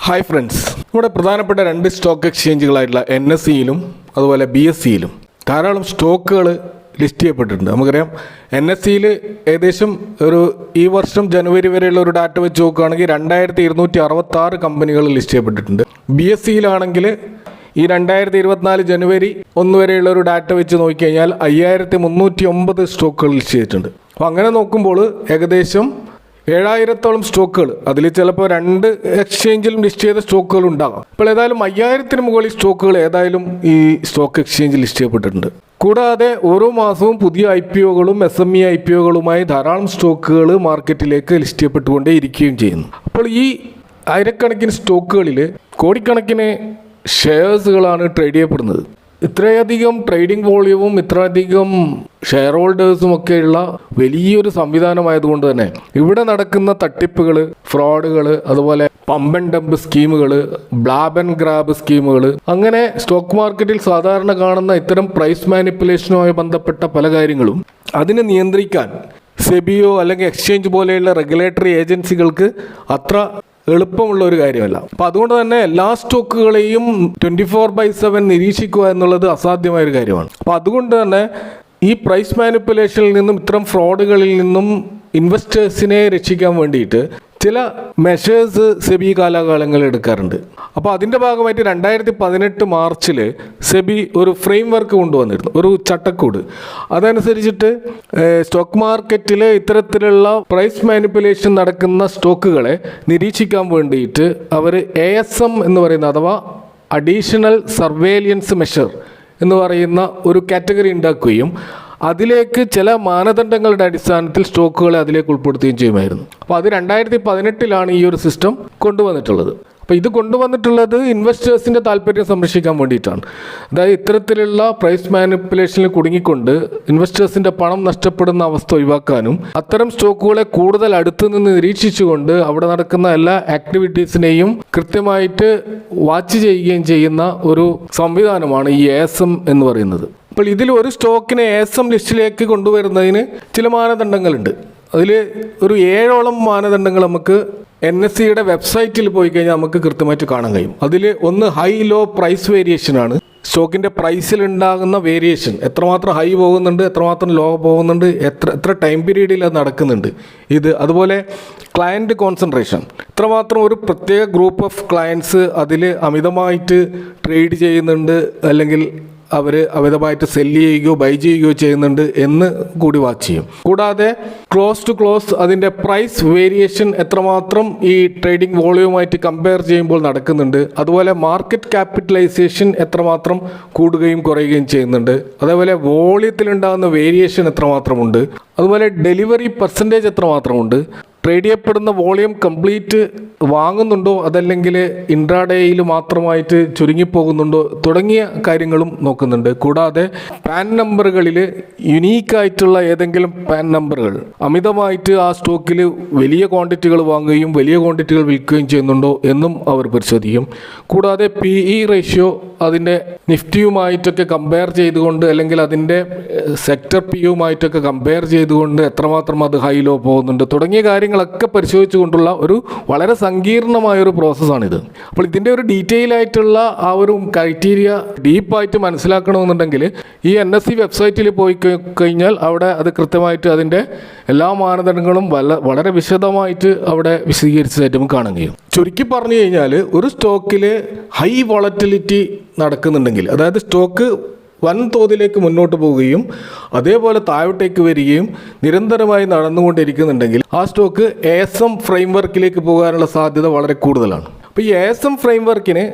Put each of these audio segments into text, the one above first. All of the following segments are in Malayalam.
ഹായ് ഫ്രണ്ട്സ്, നമ്മുടെ പ്രധാനപ്പെട്ട രണ്ട് സ്റ്റോക്ക് എക്സ്ചേഞ്ചുകളായിട്ടുള്ള NSEയിലും അതുപോലെ BSEയിലും ധാരാളം സ്റ്റോക്കുകൾ ലിസ്റ്റ് ചെയ്യപ്പെട്ടിട്ടുണ്ട്. നമുക്കറിയാം NSEയിൽ ഏകദേശം ഈ വർഷം ജനുവരി വരെയുള്ള ഒരു ഡാറ്റ വെച്ച് നോക്കുകയാണെങ്കിൽ 2266 കമ്പനികൾ ലിസ്റ്റ് ചെയ്യപ്പെട്ടിട്ടുണ്ട്. BSEയിലാണെങ്കിൽ ഈ 2024 ജനുവരി 1 വരെയുള്ള ഒരു ഡാറ്റ വെച്ച് നോക്കിക്കഴിഞ്ഞാൽ 5309 സ്റ്റോക്കുകൾ ലിസ്റ്റ് ചെയ്തിട്ടുണ്ട്. അപ്പോൾ അങ്ങനെ നോക്കുമ്പോൾ ഏകദേശം 7000-ഓളം സ്റ്റോക്കുകൾ, അതിൽ ചിലപ്പോൾ 2 എക്സ്ചേഞ്ചിലും ലിസ്റ്റ് ചെയ്ത സ്റ്റോക്കുകൾ ഉണ്ടാകാം. അപ്പോൾ ഏതായാലും 5000-ന് മുകളിൽ സ്റ്റോക്കുകൾ ഏതായാലും ഈ സ്റ്റോക്ക് എക്സ്ചേഞ്ചിൽ ലിസ്റ്റ് ചെയ്യപ്പെട്ടിട്ടുണ്ട്. കൂടാതെ ഓരോ മാസവും പുതിയ IPOകളും SME IPOകളുമായി ധാരാളം സ്റ്റോക്കുകൾ മാർക്കറ്റിലേക്ക് ലിസ്റ്റ് ചെയ്യപ്പെട്ടുകൊണ്ടേ ഇരിക്കുകയും ചെയ്യുന്നു. അപ്പോൾ ഈ ആയിരക്കണക്കിന് സ്റ്റോക്കുകളിൽ കോടിക്കണക്കിന് ഷെയർസുകളാണ് ട്രേഡ് ചെയ്യപ്പെടുന്നത്. ഇത്രയധികം ട്രേഡിംഗ് വോളിയവും ഇത്രയധികം ഷെയർ ഹോൾഡേഴ്സും ഒക്കെയുള്ള വലിയൊരു സംവിധാനമായതുകൊണ്ട് തന്നെ ഇവിടെ നടക്കുന്ന തട്ടിപ്പുകൾ, ഫ്രോഡുകൾ, അതുപോലെ പമ്പ് ആൻഡ് ഡംപ് സ്കീമുകൾ, ബ്ലാബ് ആൻഡ് ഗ്രാബ് സ്കീമുകൾ, അങ്ങനെ സ്റ്റോക്ക് മാർക്കറ്റിൽ സാധാരണ കാണുന്ന ഇത്തരം പ്രൈസ് മാനിപ്പുലേഷനുമായി ബന്ധപ്പെട്ട പല കാര്യങ്ങളും അതിനെ നിയന്ത്രിക്കാൻ സെബിയോ അല്ലെങ്കിൽ എക്സ്ചേഞ്ച് പോലെയുള്ള റെഗുലേറ്ററി ഏജൻസികൾക്ക് അത്ര എളുപ്പമുള്ള ഒരു കാര്യമല്ല. അപ്പം അതുകൊണ്ട് തന്നെ എല്ലാ സ്റ്റോക്കുകളെയും 24/7 നിരീക്ഷിക്കുക എന്നുള്ളത് അസാധ്യമായൊരു കാര്യമാണ്. അപ്പോൾ അതുകൊണ്ട് തന്നെ ഈ പ്രൈസ് മാനിപ്പുലേഷനിൽ നിന്നും ഇത്തരം ഫ്രോഡുകളിൽ നിന്നും ഇൻവെസ്റ്റേഴ്സിനെ രക്ഷിക്കാൻ വേണ്ടിയിട്ട് ചില മെഷേഴ്സ് സെബി കാലാകാലങ്ങളിൽ എടുക്കാറുണ്ട്. അപ്പോൾ അതിൻ്റെ ഭാഗമായിട്ട് 2018 മാർച്ചിൽ സെബി ഒരു ഫ്രെയിം വർക്ക് കൊണ്ടുവന്നിരുന്നു, ഒരു ചട്ടക്കൂട്. അതനുസരിച്ചിട്ട് സ്റ്റോക്ക് മാർക്കറ്റിൽ ഇത്തരത്തിലുള്ള പ്രൈസ് മാനിപ്പുലേഷൻ നടക്കുന്ന സ്റ്റോക്കുകളെ നിരീക്ഷിക്കാൻ വേണ്ടിയിട്ട് അവർ ASM എന്ന് പറയുന്ന, അഥവാ അഡീഷണൽ സർവേലിയൻസ് മെഷർ എന്ന് പറയുന്ന ഒരു കാറ്റഗറി ഉണ്ടാക്കുകയും അതിലേക്ക് ചില മാനദണ്ഡങ്ങളുടെ അടിസ്ഥാനത്തിൽ സ്റ്റോക്കുകളെ അതിലേക്ക് ഉൾപ്പെടുത്തുകയും ചെയ്യുമായിരുന്നു. അപ്പോൾ അത് 2018 ഈ ഒരു സിസ്റ്റം കൊണ്ടുവന്നിട്ടുള്ളത്. അപ്പോൾ ഇത് കൊണ്ടുവന്നിട്ടുള്ളത് ഇൻവെസ്റ്റേഴ്സിൻ്റെ താല്പര്യം സംരക്ഷിക്കാൻ വേണ്ടിയിട്ടാണ്. അതായത് ഇത്തരത്തിലുള്ള പ്രൈസ് മാനിപ്പുലേഷനിൽ കുടുങ്ങിക്കൊണ്ട് ഇൻവെസ്റ്റേഴ്സിൻ്റെ പണം നഷ്ടപ്പെടുന്ന അവസ്ഥ ഒഴിവാക്കാനും അത്തരം സ്റ്റോക്കുകളെ കൂടുതൽ അടുത്തു നിന്ന് നിരീക്ഷിച്ചുകൊണ്ട് അവിടെ നടക്കുന്ന എല്ലാ ആക്ടിവിറ്റീസിനെയും കൃത്യമായിട്ട് വാച്ച് ചെയ്യുകയും ചെയ്യുന്ന ഒരു സംവിധാനമാണ് ഈ ASM എന്ന് പറയുന്നത്. അപ്പോൾ ഇതിൽ ഒരു സ്റ്റോക്കിനെ ASM ലിസ്റ്റിലേക്ക് കൊണ്ടുവരുന്നതിന് ചില മാനദണ്ഡങ്ങളുണ്ട്. അതിൽ ഒരു 7ഓളം മാനദണ്ഡങ്ങൾ നമുക്ക് NSEയുടെ വെബ്സൈറ്റിൽ പോയി കഴിഞ്ഞാൽ നമുക്ക് കൃത്യമായിട്ട് കാണാൻ കഴിയും. അതിൽ ഒന്ന് ഹൈ ലോ പ്രൈസ് വേരിയേഷനാണ്. സ്റ്റോക്കിൻ്റെ പ്രൈസിൽ ഉണ്ടാകുന്ന വേരിയേഷൻ, എത്രമാത്രം ഹൈ പോകുന്നുണ്ട്, എത്രമാത്രം ലോ പോകുന്നുണ്ട്, എത്ര ടൈം പീരീഡിൽ അത് നടക്കുന്നുണ്ട്. അതുപോലെ ക്ലയൻറ്റ് കോൺസെൻട്രേഷൻ, ഇത്രമാത്രം ഒരു പ്രത്യേക ഗ്രൂപ്പ് ഓഫ് ക്ലയൻസ് അതിൽ അമിതമായിട്ട് ട്രേഡ് ചെയ്യുന്നുണ്ട്, അല്ലെങ്കിൽ അവർ അമിതമായിട്ട് സെല്ല് ചെയ്യുകയോ ബൈ ചെയ്യുകയോ ചെയ്യുന്നുണ്ട് എന്ന് കൂടി വാച്ച് ചെയ്യും. കൂടാതെ ക്ലോസ് ടു ക്ലോസ് അതിൻ്റെ പ്രൈസ് വേരിയേഷൻ എത്രമാത്രം ഈ ട്രേഡിംഗ് വോളിയുമായിട്ട് കമ്പയർ ചെയ്യുമ്പോൾ നടക്കുന്നുണ്ട്, അതുപോലെ മാർക്കറ്റ് ക്യാപിറ്റലൈസേഷൻ എത്രമാത്രം കൂടുകയും കുറയുകയും ചെയ്യുന്നുണ്ട്, അതേപോലെ വോളിയത്തിലുണ്ടാകുന്ന വേരിയേഷൻ എത്രമാത്രമുണ്ട്, അതുപോലെ ഡെലിവറി പെർസെൻറ്റേജ് എത്രമാത്രമുണ്ട്, ട്രേഡ് ചെയ്യപ്പെടുന്ന വോളിയം കംപ്ലീറ്റ് വാങ്ങുന്നുണ്ടോ അതല്ലെങ്കിൽ ഇൻട്രാഡേയിൽ മാത്രമായിട്ട് ചുരുങ്ങിപ്പോകുന്നുണ്ടോ തുടങ്ങിയ കാര്യങ്ങളും നോക്കുന്നുണ്ട്. കൂടാതെ പാൻ നമ്പറുകളിൽ യുണീക്കായിട്ടുള്ള ഏതെങ്കിലും പാൻ നമ്പറുകൾ അമിതമായിട്ട് ആ സ്റ്റോക്കിൽ വലിയ ക്വാണ്ടിറ്റികൾ വാങ്ങുകയും വലിയ ക്വാണ്ടിറ്റികൾ വിൽക്കുകയും ചെയ്യുന്നുണ്ടോ എന്നും അവർ പരിശോധിക്കും. കൂടാതെ PE റേഷ്യോ അതിൻ്റെ നിഫ്റ്റിയുമായിട്ടൊക്കെ കമ്പയർ ചെയ്തുകൊണ്ട്, അല്ലെങ്കിൽ അതിൻ്റെ സെക്ടർ PUമായിട്ടൊക്കെ കമ്പയർ ചെയ്തുകൊണ്ട് എത്രമാത്രം അത് ഹൈ ലോ പോകുന്നുണ്ട് തുടങ്ങിയ കാര്യങ്ങളൊക്കെ പരിശോധിച്ചുകൊണ്ടുള്ള ഒരു വളരെ സങ്കീർണമായൊരു പ്രോസസ്സാണിത്. അപ്പോൾ ഇതിൻ്റെ ഒരു ഡീറ്റെയിൽ ആയിട്ടുള്ള ആ ഒരു ക്രൈറ്റീരിയ ഡീപ്പായിട്ട് മനസ്സിലാക്കണമെന്നുണ്ടെങ്കിൽ ഈ NSE വെബ്സൈറ്റിൽ പോയി കഴിഞ്ഞാൽ അവിടെ അത് കൃത്യമായിട്ട് അതിൻ്റെ എല്ലാ മാനദണ്ഡങ്ങളും വളരെ വിശദമായിട്ട് അവിടെ വിശദീകരിച്ചതായിട്ട് നമുക്ക് കാണാൻ കഴിയും. ചുരുക്കി പറഞ്ഞു കഴിഞ്ഞാൽ ഒരു സ്റ്റോക്കിൽ ഹൈ വോളറ്റിലിറ്റി നടക്കുന്നുണ്ടെങ്കിൽ, അതായത് സ്റ്റോക്ക് വൻതോതിലേക്ക് മുന്നോട്ട് പോവുകയും അതേപോലെ താഴോട്ടേക്ക് വരികയും നിരന്തരമായി നടന്നുകൊണ്ടിരിക്കുന്നുണ്ടെങ്കിൽ ആ സ്റ്റോക്ക് ASM ഫ്രെയിംവർക്കിലേക്ക് പോകാനുള്ള സാധ്യത വളരെ കൂടുതലാണ്. അപ്പോൾ ഈ ASM ഫ്രെയിംവർക്കിന്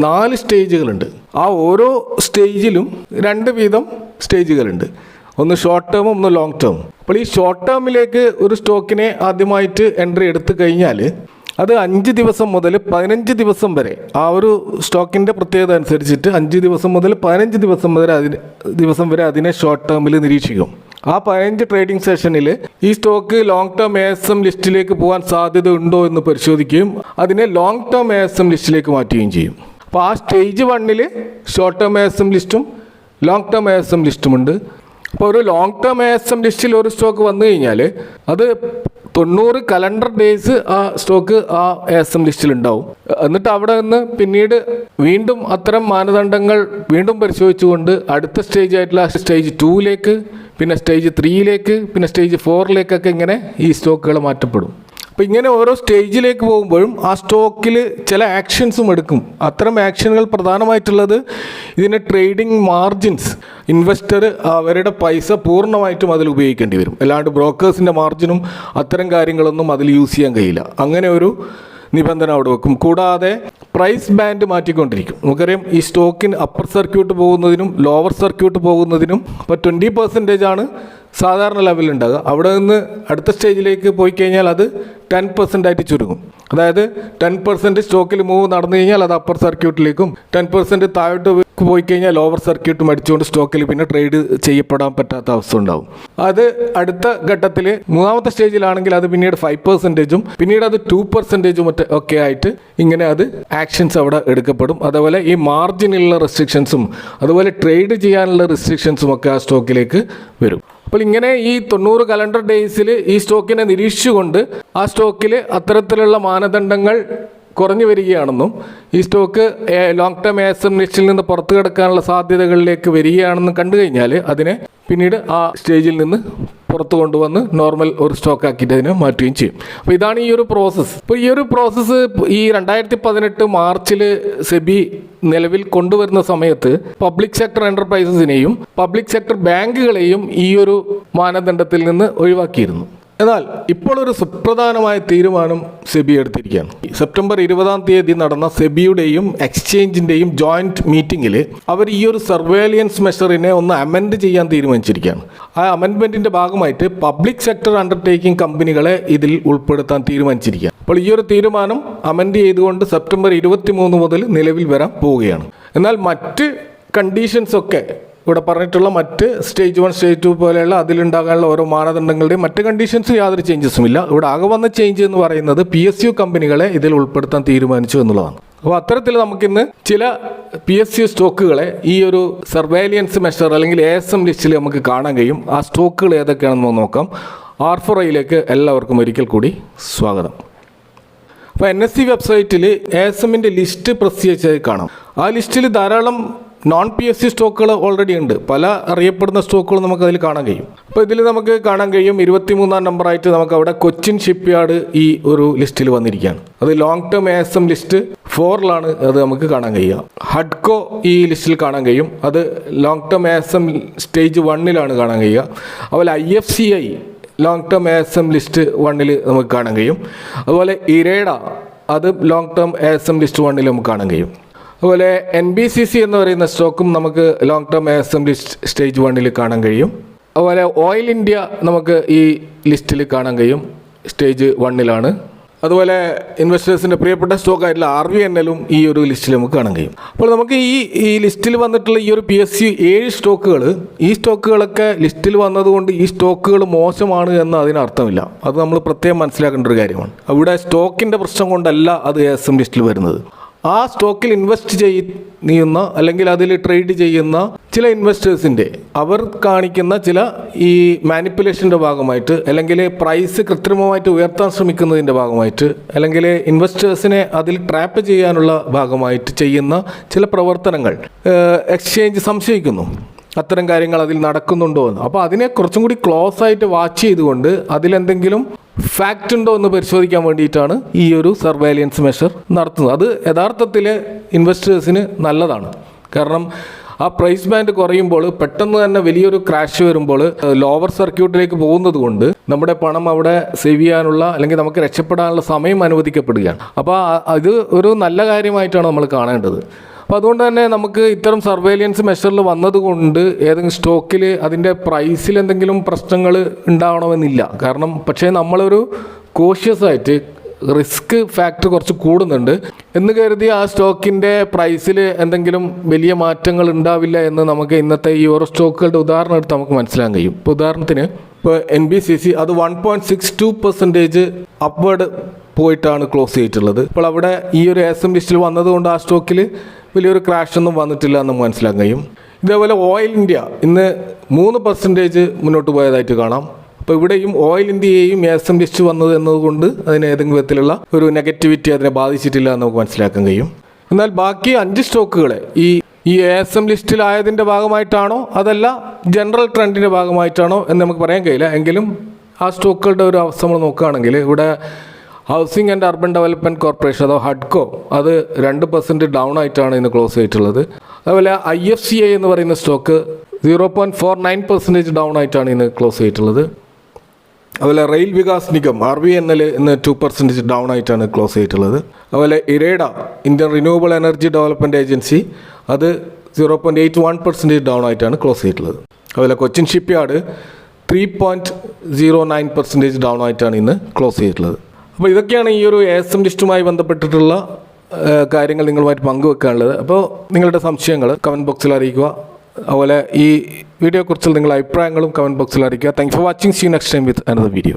4 സ്റ്റേജുകളുണ്ട്. ആ ഓരോ സ്റ്റേജിലും 2 വീതം സ്റ്റേജുകളുണ്ട്. ഒന്ന് ഷോർട്ട് ടേമും ഒന്ന് ലോങ് ടേമും. അപ്പോൾ ഈ ഷോർട്ട് ടേമിലേക്ക് ഒരു സ്റ്റോക്കിനെ ആദ്യമായിട്ട് എൻട്രി എടുത്തു കഴിഞ്ഞാൽ അത് 5 ദിവസം മുതൽ 15 ദിവസം വരെ, ആ ഒരു സ്റ്റോക്കിൻ്റെ പ്രത്യേകത അനുസരിച്ചിട്ട് 5 ദിവസം മുതൽ 15 ദിവസം വരെ അതിനെ ഷോർട്ട് ടേമിൽ നിരീക്ഷിക്കും. ആ 15 ട്രേഡിംഗ് സെഷനിൽ ഈ സ്റ്റോക്ക് ലോങ് ടേം ASM ലിസ്റ്റിലേക്ക് പോകാൻ സാധ്യത ഉണ്ടോ എന്ന് പരിശോധിക്കുകയും അതിനെ ലോങ് ടേം ASM ലിസ്റ്റിലേക്ക് മാറ്റുകയും ചെയ്യും. അപ്പോൾ ആ സ്റ്റേജ് 1 ഷോർട്ട് ടേം ASM ലിസ്റ്റും ലോങ് ടേം ASM ലിസ്റ്റുമുണ്ട്. അപ്പോൾ ഒരു ലോങ് ടേം ASM ലിസ്റ്റിൽ ഒരു സ്റ്റോക്ക് വന്നു കഴിഞ്ഞാൽ അത് 90 കലണ്ടർ ഡേയ്സ് ആ സ്റ്റോക്ക് ആ ASM ലിസ്റ്റിൽ ഉണ്ടാവും. എന്നിട്ട് അവിടെ നിന്ന് പിന്നീട് വീണ്ടും അത്തരം മാനദണ്ഡങ്ങൾ വീണ്ടും പരിശോധിച്ചുകൊണ്ട് അടുത്ത സ്റ്റേജ് ആയിട്ടുള്ള സ്റ്റേജ് 2ലേക്ക്, പിന്നെ സ്റ്റേജ് 3ലേക്ക്, പിന്നെ സ്റ്റേജ് 4ലേക്കൊക്കെ ഇങ്ങനെ ഈ സ്റ്റോക്കുകൾ മാറ്റപ്പെടും. അപ്പോൾ ഇങ്ങനെ ഓരോ സ്റ്റേജിലേക്ക് പോകുമ്പോഴും ആ സ്റ്റോക്കിൽ ചില ആക്ഷൻസും എടുക്കും. അത്തരം ആക്ഷനുകൾ പ്രധാനമായിട്ടുള്ളത് ഇതിന് ട്രേഡിംഗ് മാർജിൻസ്, ഇൻവെസ്റ്റർ അവരുടെ പൈസ പൂർണ്ണമായിട്ടും അതിൽ ഉപയോഗിക്കേണ്ടി വരും. അല്ലാണ്ട് ബ്രോക്കേഴ്സിൻ്റെ മാർജിനും അത്തരം കാര്യങ്ങളൊന്നും അതിൽ യൂസ് ചെയ്യാൻ കഴിയില്ല. അങ്ങനെ ഒരു നിബന്ധന അവിടെ വെക്കും. കൂടാതെ പ്രൈസ് ബാൻഡ് മാറ്റിക്കൊണ്ടിരിക്കും. നമുക്കറിയാം ഈ സ്റ്റോക്കിന് അപ്പർ സർക്യൂട്ട് പോകുന്നതിനും ലോവർ സർക്യൂട്ട് പോകുന്നതിനും ഇപ്പോൾ 20% ആണ് സാധാരണ ലെവലിൽ ഉണ്ടാകുക. അവിടെ നിന്ന് അടുത്ത സ്റ്റേജിലേക്ക് പോയി കഴിഞ്ഞാൽ അത് 10% ആയിട്ട് ചുരുങ്ങും. അതായത് 10% സ്റ്റോക്കിൽ മൂവ് നടന്നു കഴിഞ്ഞാൽ അത് അപ്പർ സർക്യൂട്ടിലേക്കും 10% താഴോട്ട് പോയി കഴിഞ്ഞാൽ ലോവർ സർക്യൂട്ടും അടിച്ചുകൊണ്ട് സ്റ്റോക്കിൽ പിന്നെ ട്രേഡ് ചെയ്യപ്പെടാൻ പറ്റാത്ത അവസ്ഥ ഉണ്ടാവും. അത് അടുത്ത ഘട്ടത്തിൽ മൂന്നാമത്തെ സ്റ്റേജിലാണെങ്കിൽ അത് പിന്നീട് 5%ഉം പിന്നീട് അത് 2%ഉം ഒക്കെ ആയിട്ട് ഇങ്ങനെ അത് ആക്ഷൻസ് അവിടെ എടുക്കപ്പെടും. അതേപോലെ ഈ മാർജിനുള്ള റെസ്ട്രിക്ഷൻസും അതുപോലെ ട്രേഡ് ചെയ്യാനുള്ള റെസ്ട്രിക്ഷൻസും ഒക്കെ ആ സ്റ്റോക്കിലേക്ക് വരും. അപ്പോൾ ഇങ്ങനെ ഈ 90 കലണ്ടർ ഡേയ്സിൽ ഈ സ്റ്റോക്കിനെ നിരീക്ഷിച്ചുകൊണ്ട് ആ സ്റ്റോക്കിൽ അത്തരത്തിലുള്ള മാനദണ്ഡങ്ങൾ കുറഞ്ഞു വരികയാണെന്നും ഈ സ്റ്റോക്ക് ലോങ് ടേം ASM ലിസ്റ്റിൽ നിന്ന് പുറത്തു കിടക്കാനുള്ള സാധ്യതകളിലേക്ക് വരികയാണെന്നും കണ്ടു കഴിഞ്ഞാൽ അതിനെ പിന്നീട് ആ സ്റ്റേജിൽ നിന്ന് പുറത്തു കൊണ്ടുവന്ന് നോർമൽ ഒരു സ്റ്റോക്ക് ആക്കിയിട്ട് അതിനെ മാറ്റുകയും ചെയ്യും. അപ്പോൾ ഇതാണ് ഈ ഒരു പ്രോസസ്സ്. ഇപ്പോൾ ഈ ഒരു പ്രോസസ്സ് ഈ 2018 മാർച്ചിൽ സെബി നിലവിൽ കൊണ്ടുവരുന്ന സമയത്ത് പബ്ലിക് സെക്ടർ എന്റർപ്രൈസസിനെയും പബ്ലിക് സെക്ടർ ബാങ്കുകളെയും ഈ ഒരു മാനദണ്ഡത്തിൽ നിന്ന് ഒഴിവാക്കിയിരുന്നു. എന്നാൽ ഇപ്പോൾ ഒരു സുപ്രധാനമായ തീരുമാനം സെബി എടുത്തിരിക്കുകയാണ്. സെപ്റ്റംബർ 20 നടന്ന സെബിയുടെയും എക്സ്ചേഞ്ചിൻ്റെയും ജോയിൻറ്റ് മീറ്റിങ്ങിൽ അവർ ഈ ഒരു സർവേലിയൻസ് മെഷറിനെ ഒന്ന് അമെൻഡ് ചെയ്യാൻ തീരുമാനിച്ചിരിക്കുകയാണ്. ആ അമെൻഡ്മെൻറ്റിൻ്റെ ഭാഗമായിട്ട് പബ്ലിക് സെക്ടർ അണ്ടർടേക്കിംഗ് കമ്പനികളെ ഇതിൽ ഉൾപ്പെടുത്താൻ തീരുമാനിച്ചിരിക്കുകയാണ്. അപ്പോൾ ഈ ഒരു തീരുമാനം അമെൻഡ് ചെയ്തുകൊണ്ട് സെപ്റ്റംബർ 23 മുതൽ നിലവിൽ വരാൻ പോവുകയാണ്. എന്നാൽ മറ്റ് കണ്ടീഷൻസൊക്കെ ഇവിടെ പറഞ്ഞിട്ടുള്ള മറ്റ് സ്റ്റേജ് 1 സ്റ്റേജ് 2 പോലെയുള്ള അതിലുണ്ടാകാനുള്ള ഓരോ മാനദണ്ഡങ്ങളുടെയും മറ്റ് കണ്ടീഷൻസ് യാതൊരു ചേഞ്ചസും ഇല്ല. ഇവിടെ ആകെ വന്ന ചേഞ്ച് എന്ന് പറയുന്നത് PSU കമ്പനികളെ ഇതിൽ ഉൾപ്പെടുത്താൻ തീരുമാനിച്ചു എന്നുള്ളതാണ്. അപ്പോൾ അത്തരത്തിൽ നമുക്കിന്ന് ചില PSU സ്റ്റോക്കുകളെ ഈ ഒരു സർവൈലൻസ് മെഷർ അല്ലെങ്കിൽ ASM ലിസ്റ്റിൽ നമുക്ക് കാണാൻ കഴിയും. ആ സ്റ്റോക്കുകൾ ഏതൊക്കെയാണെന്ന് നോക്കാം. R4iലേക്ക് എല്ലാവർക്കും ഒരിക്കൽ കൂടി സ്വാഗതം. അപ്പോൾ NSE വെബ്സൈറ്റിൽ ASMൻ്റെ ലിസ്റ്റ് പ്രസിദ്ധീകരിച്ചതായി കാണാം. ആ ലിസ്റ്റിൽ ധാരാളം നോൺ PSU സ്റ്റോക്കുകൾ ഓൾറെഡി ഉണ്ട്. പല അറിയപ്പെടുന്ന സ്റ്റോക്കുകൾ നമുക്ക് അതിൽ കാണാൻ കഴിയും. അപ്പോൾ ഇതിൽ നമുക്ക് കാണാൻ കഴിയും 23-ാം നമ്പറായിട്ട് നമുക്ക് അവിടെ കൊച്ചിൻ ഷിപ്പ്യാർഡ് ഈ ഒരു ലിസ്റ്റിൽ വന്നിരിക്കുകയാണ്. അത് ലോങ് ടേം ASM ലിസ്റ്റ് 4ലാണ് അത് നമുക്ക് കാണാൻ കഴിയുക. ഹഡ്കോ ഈ ലിസ്റ്റിൽ കാണാൻ കഴിയും. അത് ലോങ് ടേം ASM സ്റ്റേജ് 1ലാണ് കാണാൻ കഴിയുക. അതുപോലെ IFCI long term ASM list 1ൽ നമുക്ക് കാണാൻ കഴിയും. അതുപോലെ ഇരേഡ അത് ലോങ് ടേം ASM ലിസ്റ്റ് 1ൽ നമുക്ക് കാണാൻ കഴിയും. അതുപോലെ NBCC എന്ന് പറയുന്ന സ്റ്റോക്കും നമുക്ക് long term ASM list stage 1ൽ കാണാൻ കഴിയും. അതുപോലെ ഓയിൽ ഇന്ത്യ നമുക്ക് ഈ ലിസ്റ്റിൽ കാണാൻ കഴിയും, സ്റ്റേജ് 1ലാണ്. അതുപോലെ ഇൻവെസ്റ്റേഴ്സിൻ്റെ പ്രിയപ്പെട്ട സ്റ്റോക്കായിട്ടുള്ള RVNLും ഈ ഒരു ലിസ്റ്റിൽ നമുക്ക് കാണാൻ കഴിയും. അപ്പോൾ നമുക്ക് ഈ ലിസ്റ്റിൽ വന്നിട്ടുള്ള ഈ ഒരു PSU 7 സ്റ്റോക്കുകൾ, ഈ സ്റ്റോക്കുകളൊക്കെ ലിസ്റ്റിൽ വന്നതുകൊണ്ട് ഈ സ്റ്റോക്കുകൾ മോശമാണ് എന്ന് അതിനർത്ഥമില്ല. അത് നമ്മൾ പ്രത്യേകം മനസ്സിലാക്കേണ്ട ഒരു കാര്യമാണ്. അവിടെ സ്റ്റോക്കിൻ്റെ പ്രശ്നം കൊണ്ടല്ല അത് ASM ലിസ്റ്റിൽ വരുന്നത്. ആ സ്റ്റോക്കിൽ ഇൻവെസ്റ്റ് ചെയ്യുന്ന അല്ലെങ്കിൽ അതിൽ ട്രേഡ് ചെയ്യുന്ന ചില ഇൻവെസ്റ്റേഴ്സിൻ്റെ അവർ കാണിക്കുന്ന ചില ഈ മാനിപ്പുലേഷൻ്റെ ഭാഗമായിട്ട് അല്ലെങ്കിൽ പ്രൈസ് കൃത്രിമമായിട്ട് ഉയർത്താൻ ശ്രമിക്കുന്നതിൻ്റെ ഭാഗമായിട്ട് അല്ലെങ്കിൽ ഇൻവെസ്റ്റേഴ്സിനെ അതിൽ ട്രാപ്പ് ചെയ്യാനുള്ള ഭാഗമായിട്ട് ചെയ്യുന്ന ചില പ്രവർത്തനങ്ങൾ എക്സ്ചേഞ്ച് സംശയിക്കുന്നു. അത്തരം കാര്യങ്ങൾ അതിൽ നടക്കുന്നുണ്ടോ എന്ന്. അപ്പോൾ അതിനെ കുറച്ചും കൂടി ക്ലോസ് ആയിട്ട് വാച്ച് ചെയ്തുകൊണ്ട് അതിലെന്തെങ്കിലും ഫാക്റ്റ് ഉണ്ടോ എന്ന് പരിശോധിക്കാൻ വേണ്ടിയിട്ടാണ് ഈ ഒരു സർവൈലൻസ് മെഷർ നടത്തുന്നത്. അത് യഥാർത്ഥത്തിൽ ഇൻവെസ്റ്റേഴ്സിന് നല്ലതാണ്. കാരണം ആ പ്രൈസ് ബാൻഡ് കുറയുമ്പോൾ പെട്ടെന്ന് തന്നെ വലിയൊരു ക്രാഷ് വരുമ്പോൾ ലോവർ സർക്യൂട്ടിലേക്ക് പോകുന്നത് കൊണ്ട് നമ്മുടെ പണം അവിടെ സേവ് ചെയ്യാനുള്ള അല്ലെങ്കിൽ നമുക്ക് രക്ഷപ്പെടാനുള്ള സമയം അനുവദിക്കപ്പെടുകയാണ്. അപ്പോൾ ഇത് ഒരു നല്ല കാര്യമായിട്ടാണ് നമ്മൾ കാണേണ്ടത്. അപ്പോൾ അതുകൊണ്ട് തന്നെ നമുക്ക് ഇത്തരം സർവൈലൻസ് മെഷറിൽ വന്നതുകൊണ്ട് ഏതെങ്കിലും സ്റ്റോക്കിൽ അതിൻ്റെ പ്രൈസിൽ എന്തെങ്കിലും പ്രശ്നങ്ങൾ ഉണ്ടാവണമെന്നില്ല. കാരണം പക്ഷേ നമ്മളൊരു കോഷ്യസ് ആയിട്ട് റിസ്ക് ഫാക്ടർ കുറച്ച് കൂടുന്നുണ്ട് എന്ന് കരുതി ആ സ്റ്റോക്കിൻ്റെ പ്രൈസിൽ എന്തെങ്കിലും വലിയ മാറ്റങ്ങൾ ഉണ്ടാവില്ല എന്ന് നമുക്ക് ഇന്നത്തെ ഈ ഓരോ സ്റ്റോക്കുകളുടെ ഉദാഹരണം എടുത്ത് നമുക്ക് മനസ്സിലാക്കാൻ കഴിയും. ഇപ്പോൾ ഉദാഹരണത്തിന് ഇപ്പോൾ NBCC അത് 1.62% അപ്വേർഡ് പോയിട്ടാണ് ക്ലോസ് ചെയ്തിട്ടുള്ളത്. ഇപ്പോൾ അവിടെ ഈ ഒരു ASM ലിസ്റ്റിൽ വന്നതുകൊണ്ട് ആ സ്റ്റോക്കിൽ വലിയൊരു ക്രാഷ് ഒന്നും വന്നിട്ടില്ല എന്ന് മനസ്സിലാക്കാൻ കഴിയും. ഇതേപോലെ ഓയിൽ ഇന്ത്യ ഇന്ന് 3% മുന്നോട്ട് പോയതായിട്ട് കാണാം. അപ്പോൾ ഇവിടെയും ഓയിൽ ഇന്ത്യയെയും ASM ലിസ്റ്റ് വന്നത് എന്നതുകൊണ്ട് അതിന് ഏതെങ്കിലും വിധത്തിലുള്ള ഒരു നെഗറ്റിവിറ്റി അതിനെ ബാധിച്ചിട്ടില്ല എന്ന് നമുക്ക് മനസ്സിലാക്കാൻ കഴിയും. എന്നാൽ ബാക്കി 5 സ്റ്റോക്കുകളെ ഈ ASM ലിസ്റ്റിലായതിൻ്റെ ഭാഗമായിട്ടാണോ അതല്ല ജനറൽ ട്രെൻഡിൻ്റെ ഭാഗമായിട്ടാണോ എന്ന് നമുക്ക് പറയാൻ കഴിയില്ല. എങ്കിലും ആ സ്റ്റോക്കുകളുടെ ഒരു അവസ്ഥ നമ്മൾ നോക്കുകയാണെങ്കിൽ ഇവിടെ housing and urban development corporation അഥവാ ഹഡ്കോ അത് 2% ഡൗൺ ആയിട്ടാണ് ഇന്ന് ക്ലോസ് ചെയ്തിട്ടുള്ളത്. അതുപോലെ IFCI എന്ന് പറയുന്ന സ്റ്റോക്ക് 0.49% ഡൗൺ ആയിട്ടാണ് ഇന്ന് ക്ലോസ് ചെയ്തിട്ടുള്ളത്. അതുപോലെ റെയിൽ വികാസ് നിഗം RVNL ഇന്ന് 2% ഡൗൺ ആയിട്ടാണ് ക്ലോസ് ചെയ്തിട്ടുള്ളത്. അതുപോലെ IREDA Indian renewable energy development agency അത് 0.81% ഡൗൺ ആയിട്ടാണ് ക്ലോസ് ചെയ്തിട്ടുള്ളത്. അതുപോലെ കൊച്ചിൻ ഷിപ്പ് യാർഡ് 3.09% ഡൗൺ ആയിട്ടാണ് ഇന്ന് ക്ലോസ് ചെയ്തിട്ടുള്ളത്. അപ്പോൾ ഇതൊക്കെയാണ് ഈ ഒരു ASM ലിസ്റ്റുമായി ബന്ധപ്പെട്ടിട്ടുള്ള കാര്യങ്ങൾ നിങ്ങളുമായിട്ട് പങ്കുവെക്കാനുള്ളത്. അപ്പോൾ നിങ്ങളുടെ സംശയങ്ങൾ കമൻറ്റ് ബോക്സിൽ അറിയിക്കുക. അതുപോലെ ഈ വീഡിയോയെക്കുറിച്ചുള്ള നിങ്ങളുടെ അഭിപ്രായങ്ങളും കമൻറ്റ് ബോക്സിൽ അറിയിക്കുക. Thanks for watching. See you next time with another video.